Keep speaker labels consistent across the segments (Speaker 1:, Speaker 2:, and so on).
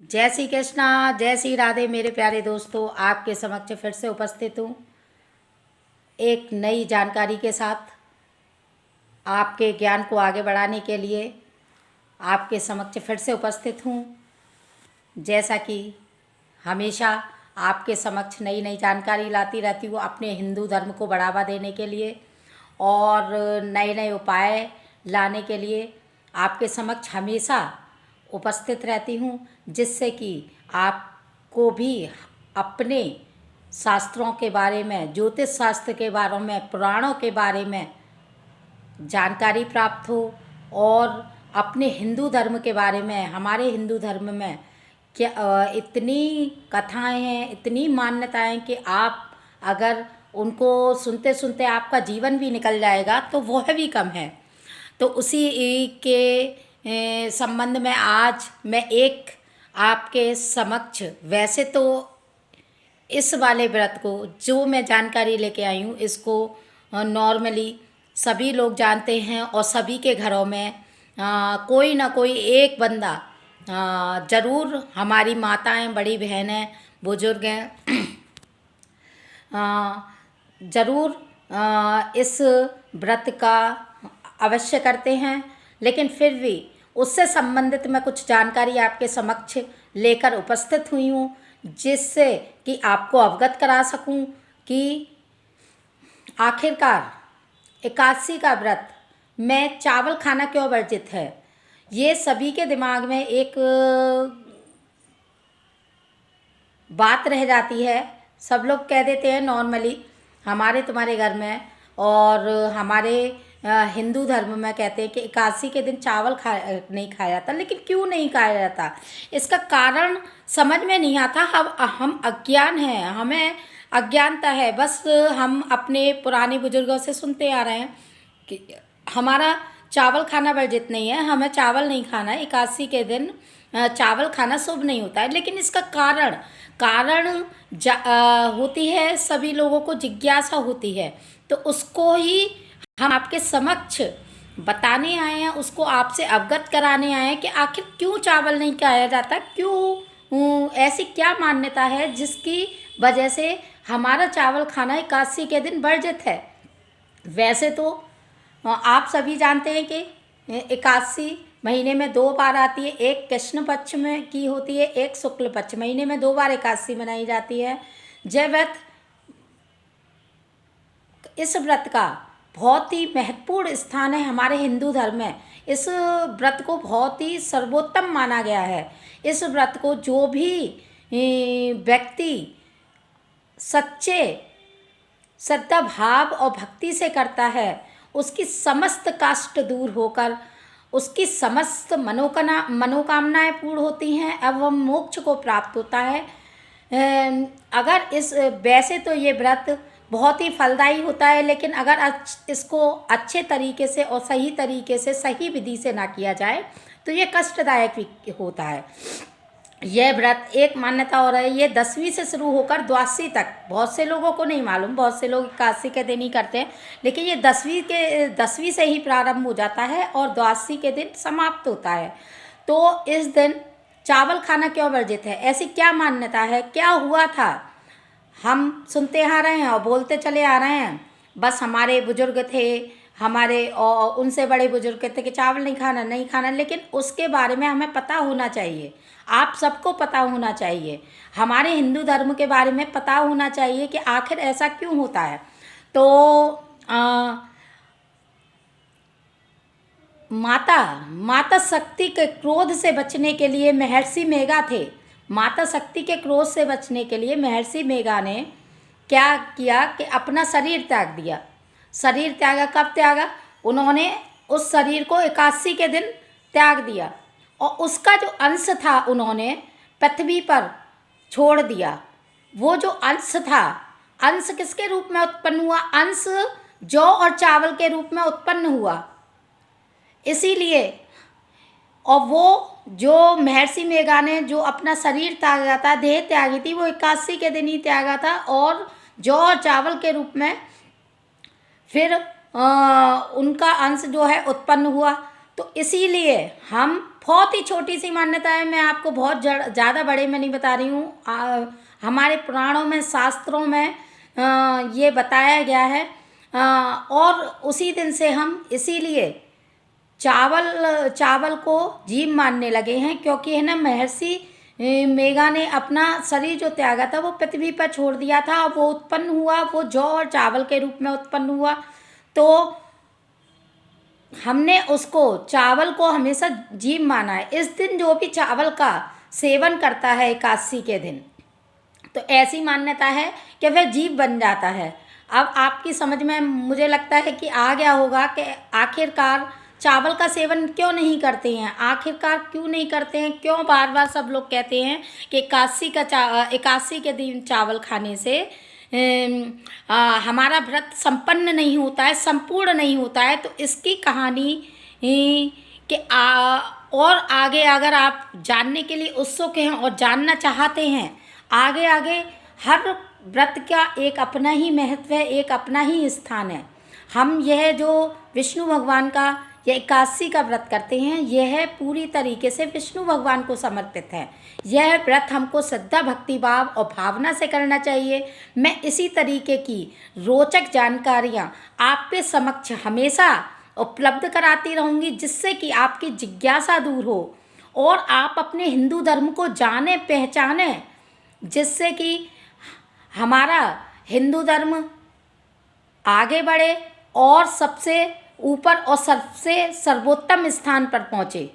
Speaker 1: जय श्री कृष्णा, जय श्री राधे। मेरे प्यारे दोस्तों, आपके समक्ष फिर से उपस्थित हूँ एक नई जानकारी के साथ। आपके ज्ञान को आगे बढ़ाने के लिए आपके समक्ष फिर से उपस्थित हूँ। जैसा कि हमेशा आपके समक्ष नई नई जानकारी लाती रहती हूँ अपने हिंदू धर्म को बढ़ावा देने के लिए और नए नए उपाय लाने के लिए आपके समक्ष हमेशा उपस्थित रहती हूँ, जिससे कि आपको भी अपने शास्त्रों के बारे में, ज्योतिष शास्त्र के बारे में, पुराणों के बारे में जानकारी प्राप्त हो और अपने हिंदू धर्म के बारे में, हमारे हिंदू धर्म में क्या इतनी कथाएं हैं, इतनी मान्यताएं कि आप अगर उनको सुनते सुनते आपका जीवन भी निकल जाएगा तो वह भी कम है। तो उसी के संबंध में आज मैं एक आपके समक्ष, वैसे तो इस वाले व्रत को जो मैं जानकारी लेके आई हूँ इसको नॉर्मली सभी लोग जानते हैं और सभी के घरों में कोई ना कोई एक बंदा ज़रूर, हमारी माताएं, बड़ी बहनें, बुजुर्ग हैं, ज़रूर इस व्रत का अवश्य करते हैं। लेकिन फिर भी उससे संबंधित मैं कुछ जानकारी आपके समक्ष लेकर उपस्थित हुई हूँ, जिससे कि आपको अवगत करा सकूं कि आखिरकार एकादशी का व्रत में चावल खाना क्यों वर्जित है। ये सभी के दिमाग में एक बात रह जाती है। सब लोग कह देते हैं नॉर्मली हमारे तुम्हारे घर में और हमारे हिंदू धर्म में कहते हैं कि एकादशी के दिन चावल नहीं खाया जाता। लेकिन क्यों नहीं खाया जाता, इसका कारण समझ में नहीं आता। हम अज्ञान हैं, हमें अज्ञानता है। बस हम अपने पुराने बुजुर्गों से सुनते आ रहे हैं कि हमारा चावल खाना वर्जित नहीं है, हमें चावल नहीं खाना है, एकादशी के दिन चावल खाना शुभ नहीं होता है। लेकिन इसका कारण होती है, सभी लोगों को जिज्ञासा होती है, तो उसको ही हम आपके समक्ष बताने आए हैं, उसको आपसे अवगत कराने आए हैं कि आखिर क्यों चावल नहीं खाया जाता, क्यों ऐसी क्या मान्यता है जिसकी वजह से हमारा चावल खाना एकादशी के दिन वर्जित है। वैसे तो आप सभी जानते हैं कि एकादशी महीने में 2 बार आती है, एक कृष्ण पक्ष में की होती है, एक शुक्ल पक्ष। महीने में 2 बार एकादशी मनाई जाती है। जय व्रत, इस व्रत का बहुत ही महत्वपूर्ण स्थान है हमारे हिंदू धर्म में। इस व्रत को बहुत ही सर्वोत्तम माना गया है। इस व्रत को जो भी व्यक्ति सच्चे श्रद्धा भाव और भक्ति से करता है, उसकी समस्त कष्ट दूर होकर उसकी समस्त मनोकामनाएं पूर्ण होती हैं एवं मोक्ष को प्राप्त होता है। अगर वैसे तो ये व्रत बहुत ही फलदायी होता है, लेकिन अगर इसको अच्छे तरीके से और सही तरीके से, सही विधि से ना किया जाए तो ये कष्टदायक भी होता है। यह व्रत एक मान्यता और है, ये 10वीं से शुरू होकर द्वादशी तक, बहुत से लोगों को नहीं मालूम, बहुत से लोग एकादशी के दिन ही करते हैं, लेकिन ये 10वीं से ही प्रारंभ हो जाता है और द्वादशी के दिन समाप्त होता है। तो इस दिन चावल खाना क्यों वर्जित है, ऐसी क्या मान्यता है, क्या हुआ था, हम सुनते आ रहे हैं और बोलते चले आ रहे हैं। बस हमारे बुजुर्ग थे, हमारे और उनसे बड़े बुजुर्ग कहते कि चावल नहीं खाना, लेकिन उसके बारे में हमें पता होना चाहिए। आप सबको पता होना चाहिए, हमारे हिंदू धर्म के बारे में पता होना चाहिए कि आखिर ऐसा क्यों होता है। तो माता शक्ति के क्रोध से बचने के लिए महर्षि मेघा थे। माता शक्ति के क्रोध से बचने के लिए महर्षि मेघा ने क्या किया कि अपना शरीर त्याग दिया। शरीर त्यागा, कब त्यागा, उन्होंने उस शरीर को एकादशी के दिन त्याग दिया और उसका जो अंश था उन्होंने पृथ्वी पर छोड़ दिया। वो जो अंश था, अंश किसके रूप में उत्पन्न हुआ, अंश जौ और चावल के रूप में उत्पन्न हुआ। इसीलिए और वो जो महर्षि मेघा ने जो अपना शरीर त्यागा था, देह त्यागी थी, वो एकादशी के दिन ही त्यागा था और जौ और चावल के रूप में फिर उनका अंश जो है उत्पन्न हुआ। तो इसीलिए हम बहुत ही छोटी सी मान्यता है, मैं आपको बहुत ज़्यादा बड़े में नहीं बता रही हूँ। हमारे पुराणों में, शास्त्रों में ये बताया गया है। और उसी दिन से हम इसीलिए चावल को जीव मानने लगे हैं, क्योंकि है ना, महर्षि मेघा ने अपना शरीर जो त्यागा था वो पृथ्वी पर छोड़ दिया था। वो उत्पन्न हुआ, वो जौ और चावल के रूप में उत्पन्न हुआ। तो हमने उसको, चावल को हमेशा जीव माना है। इस दिन जो भी चावल का सेवन करता है एकादशी के दिन, तो ऐसी मान्यता है कि वह जीव बन जाता है। अब आपकी समझ में मुझे लगता है कि आ गया होगा कि आखिरकार चावल का सेवन क्यों नहीं करते हैं, आखिरकार क्यों नहीं करते हैं, क्यों बार बार सब लोग कहते हैं कि एकादशी के दिन चावल खाने से हमारा व्रत संपन्न नहीं होता है, संपूर्ण नहीं होता है। तो इसकी कहानी कि और आगे अगर आप जानने के लिए उत्सुक हैं और जानना चाहते हैं, आगे आगे हर व्रत का एक अपना ही महत्व है, एक अपना ही स्थान है। हम यह जो विष्णु भगवान का यह एकादशी का व्रत करते हैं, यह पूरी तरीके से विष्णु भगवान को समर्पित है। यह व्रत हमको श्रद्धा, भक्ति भाव और भावना से करना चाहिए। मैं इसी तरीके की रोचक जानकारियाँ आपके समक्ष हमेशा उपलब्ध कराती रहूँगी, जिससे कि आपकी जिज्ञासा दूर हो और आप अपने हिंदू धर्म को जाने पहचाने, जिससे कि हमारा हिंदू धर्म आगे बढ़े और सबसे ऊपर और सबसे सर्वोत्तम स्थान पर पहुँचे।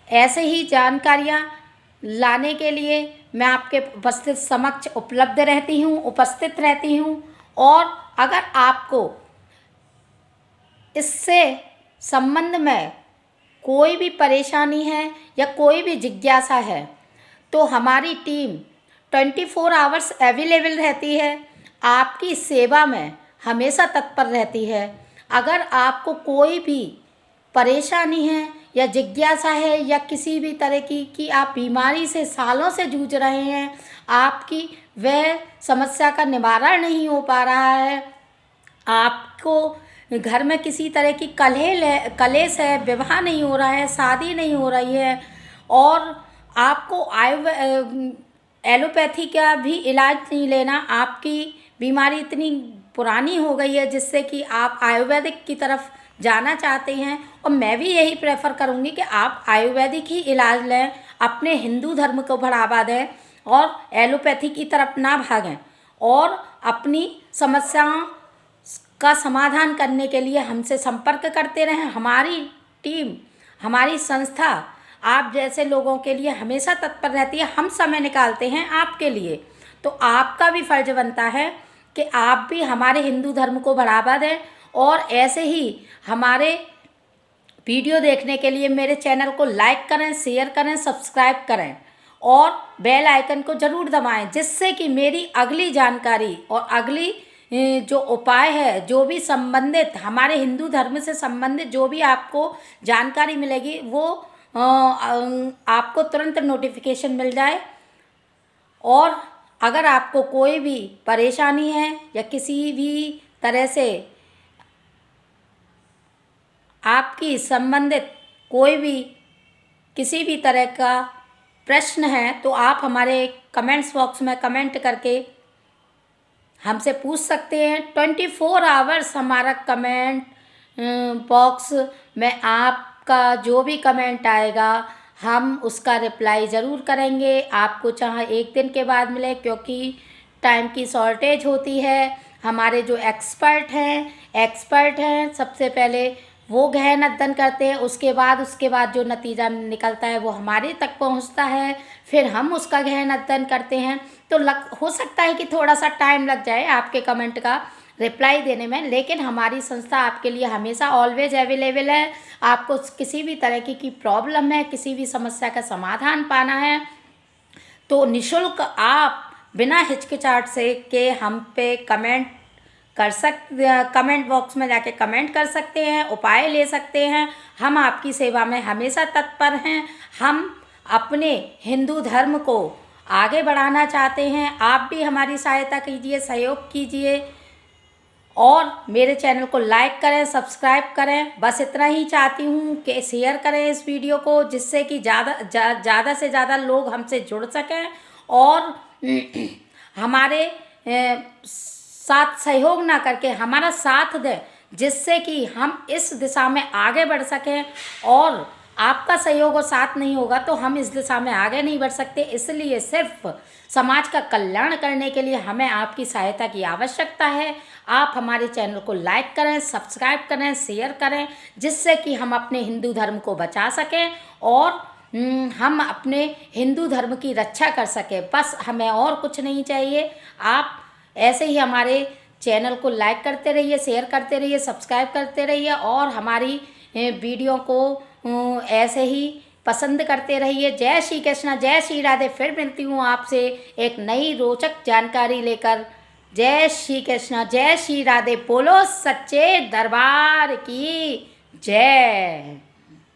Speaker 1: ऐसे ही जानकारियाँ लाने के लिए मैं आपके उपस्थित रहती हूँ। और अगर आपको इससे संबंध में कोई भी परेशानी है या कोई भी जिज्ञासा है, तो हमारी टीम 24 आवर्स अवेलेबल रहती है, आपकी सेवा में हमेशा तत्पर रहती है। अगर आपको कोई भी परेशानी है या जिज्ञासा है या किसी भी तरह की आप बीमारी से सालों से जूझ रहे हैं, आपकी वह समस्या का निवारण नहीं हो पा रहा है, आपको घर में किसी तरह की कलेश है, विवाह नहीं हो रहा है, शादी नहीं हो रही है, और आपको एलोपैथी का भी इलाज नहीं लेना, आपकी बीमारी इतनी पुरानी हो गई है जिससे कि आप आयुर्वेदिक की तरफ जाना चाहते हैं, और मैं भी यही प्रेफर करूँगी कि आप आयुर्वेदिक ही इलाज लें, अपने हिंदू धर्म को बढ़ावा दें और एलोपैथी की तरफ ना भागें, और अपनी समस्याओं का समाधान करने के लिए हमसे संपर्क करते रहें। हमारी टीम, हमारी संस्था आप जैसे लोगों के लिए हमेशा तत्पर रहती है। हम समय निकालते हैं आपके लिए, तो आपका भी फर्ज बनता है कि आप भी हमारे हिंदू धर्म को बढ़ावा दें। और ऐसे ही हमारे वीडियो देखने के लिए मेरे चैनल को लाइक करें, शेयर करें, सब्सक्राइब करें और बेल आइकन को ज़रूर दबाएं, जिससे कि मेरी अगली जानकारी और अगली जो उपाय है, जो भी संबंधित हमारे हिंदू धर्म से संबंधित जो भी आपको जानकारी मिलेगी, वो आपको तुरंत नोटिफिकेशन मिल जाए। और अगर आपको कोई भी परेशानी है या किसी भी तरह से आपकी संबंधित कोई भी किसी भी तरह का प्रश्न है, तो आप हमारे कमेंट्स बॉक्स में कमेंट करके हमसे पूछ सकते हैं। 24 आवर्स हमारा कमेंट बॉक्स में आपका जो भी कमेंट आएगा, हम उसका रिप्लाई ज़रूर करेंगे। आपको चाहे एक दिन के बाद मिले, क्योंकि टाइम की शॉर्टेज होती है। हमारे जो एक्सपर्ट हैं सबसे पहले वो गहन अध्ययन करते हैं, उसके बाद जो नतीजा निकलता है वो हमारे तक पहुंचता है, फिर हम उसका गहन अध्ययन करते हैं। तो हो सकता है कि थोड़ा सा टाइम लग जाए आपके कमेंट का रिप्लाई देने में, लेकिन हमारी संस्था आपके लिए हमेशा ऑलवेज अवेलेबल है। आपको किसी भी तरह की प्रॉब्लम है, किसी भी समस्या का समाधान पाना है, तो निःशुल्क आप बिना हिचकिचाहट से के हम पे कमेंट बॉक्स में जाके कमेंट कर सकते हैं, उपाय ले सकते हैं। हम आपकी सेवा में हमेशा तत्पर हैं। हम अपने हिंदू धर्म को आगे बढ़ाना चाहते हैं। आप भी हमारी सहायता कीजिए, सहयोग कीजिए। और मेरे चैनल को लाइक करें, सब्सक्राइब करें। बस इतना ही चाहती हूँ कि शेयर करें इस वीडियो को, जिससे कि ज़्यादा से ज़्यादा लोग हमसे जुड़ सकें और हमारे साथ सहयोग ना करके हमारा साथ दें, जिससे कि हम इस दिशा में आगे बढ़ सकें। और आपका सहयोग और साथ नहीं होगा तो हम इस दिशा में आगे नहीं बढ़ सकते। इसलिए सिर्फ समाज का कल्याण करने के लिए हमें आपकी सहायता की आवश्यकता है। आप हमारे चैनल को लाइक करें, सब्सक्राइब करें, शेयर करें, जिससे कि हम अपने हिंदू धर्म को बचा सकें और हम अपने हिंदू धर्म की रक्षा कर सकें। बस हमें और कुछ नहीं चाहिए। आप ऐसे ही हमारे चैनल को लाइक करते रहिए, शेयर करते रहिए, सब्सक्राइब करते रहिए और हमारी वीडियो को ऐसे ही पसंद करते रहिए। जय श्री कृष्णा, जय श्री राधे। फिर मिलती हूँ आपसे एक नई रोचक जानकारी लेकर। जय श्री कृष्णा, जय श्री राधे। बोलो सच्चे दरबार की जय।